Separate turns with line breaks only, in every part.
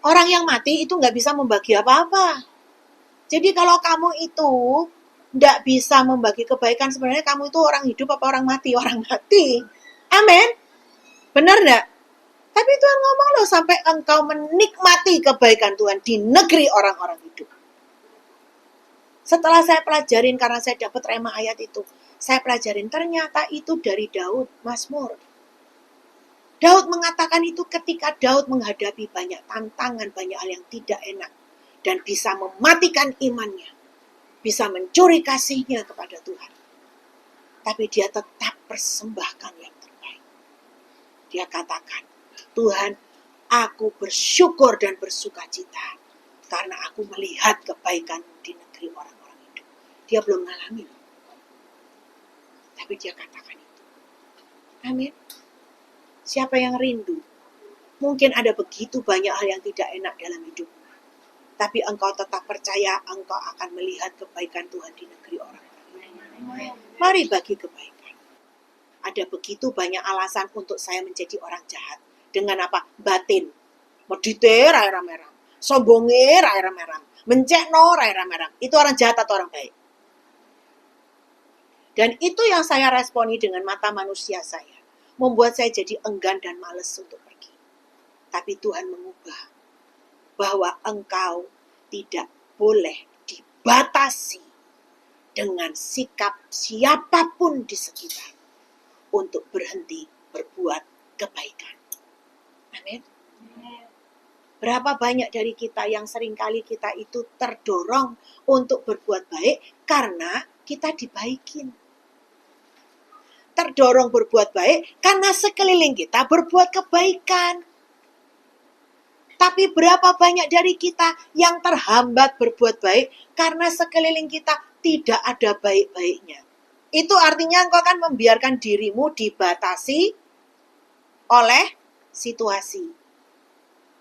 Orang yang mati itu nggak bisa membagi apa-apa. Jadi kalau kamu itu nggak bisa membagi kebaikan, sebenarnya kamu itu orang hidup apa orang mati? Orang mati. Amin. Benar nggak? Tapi Tuhan ngomong loh, sampai engkau menikmati kebaikan Tuhan di negeri orang-orang hidup. Setelah saya pelajarin, karena saya dapat rema ayat itu, saya pelajarin ternyata itu dari Daud, Mazmur. Daud mengatakan itu ketika Daud menghadapi banyak tantangan, banyak hal yang tidak enak, dan bisa mematikan imannya, bisa mencuri kasihnya kepada Tuhan. Tapi dia tetap persembahkan yang terbaik. Dia katakan, Tuhan, aku bersyukur dan bersuka cita karena aku melihat kebaikan di negeri orang-orang hidup. Dia belum mengalami, tapi dia katakan itu. Amin. Siapa yang rindu? Mungkin ada begitu banyak hal yang tidak enak dalam hidup, tapi engkau tetap percaya engkau akan melihat kebaikan Tuhan di negeri orang-orang hidup. Mari bagi kebaikan. Ada begitu banyak alasan untuk saya menjadi orang jahat. Dengan apa? Batin. Medite rai rameram. Sombonge rai rameram. Mencekno rai rameram. Itu orang jahat atau orang baik? Dan itu yang saya responi dengan mata manusia saya. Membuat saya jadi enggan dan malas untuk pergi. Tapi Tuhan mengubah. Bahwa engkau tidak boleh dibatasi dengan sikap siapapun di sekitar untuk berhenti berbuat kebaikan. Amin. Berapa banyak dari kita yang seringkali kita itu terdorong untuk berbuat baik karena kita dibaikin. Terdorong berbuat baik karena sekeliling kita berbuat kebaikan. Tapi berapa banyak dari kita yang terhambat berbuat baik karena sekeliling kita tidak ada baik-baiknya. Itu artinya engkau akan membiarkan dirimu dibatasi oleh situasi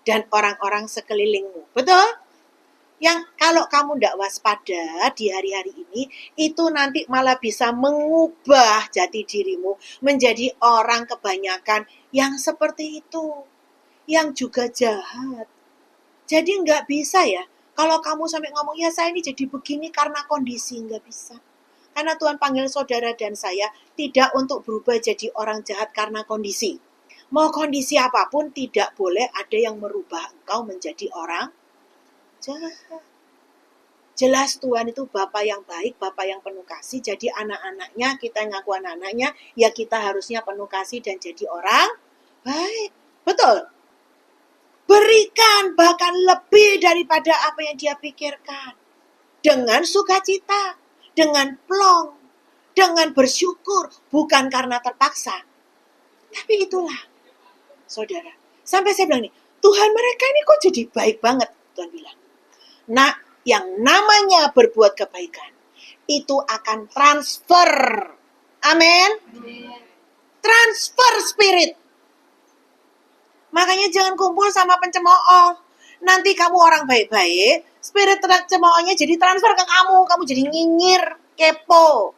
dan orang-orang sekelilingmu. Betul? Yang kalau kamu tidak waspada di hari-hari ini, itu nanti malah bisa mengubah jati dirimu menjadi orang kebanyakan yang seperti itu. Yang juga jahat. Jadi nggak bisa ya, kalau kamu sampai ngomong, ya saya ini jadi begini karena kondisi, nggak bisa. Karena Tuhan panggil saudara dan saya tidak untuk berubah jadi orang jahat karena kondisi. Mau kondisi apapun, tidak boleh ada yang merubah engkau menjadi orang jahat. Jelas Tuhan itu Bapa yang baik, Bapa yang penuh kasih. Jadi anak-anaknya, kita yang ngaku anak-anaknya, ya kita harusnya penuh kasih dan jadi orang baik. Betul? Berikan bahkan lebih daripada apa yang dia pikirkan. Dengan sukacita, dengan plong, dengan bersyukur, bukan karena terpaksa. Tapi itulah, saudara. Sampai saya bilang nih, Tuhan mereka ini kok jadi baik banget, Tuhan bilang. Nah, yang namanya berbuat kebaikan, itu akan transfer. Amin. Transfer spirit. Makanya jangan kumpul sama pencemooh. Nanti kamu orang baik-baik, spirit cemoohnya jadi transfer ke kamu. Kamu jadi nyinyir, kepo.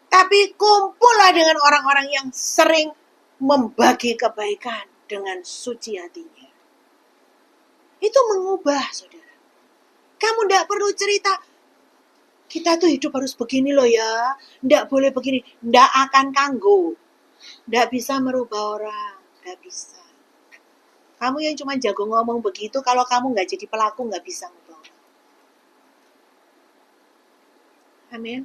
Tapi kumpullah dengan orang-orang yang sering membagi kebaikan dengan suci hatinya. Itu mengubah, saudara. Kamu tidak perlu cerita, kita tuh hidup harus begini loh ya. Tidak boleh begini. Tidak akan kanggo. Tidak bisa merubah orang. Tidak bisa. Kamu yang cuma jago ngomong begitu, kalau kamu nggak jadi pelaku, nggak bisa ngubah orang. Amin.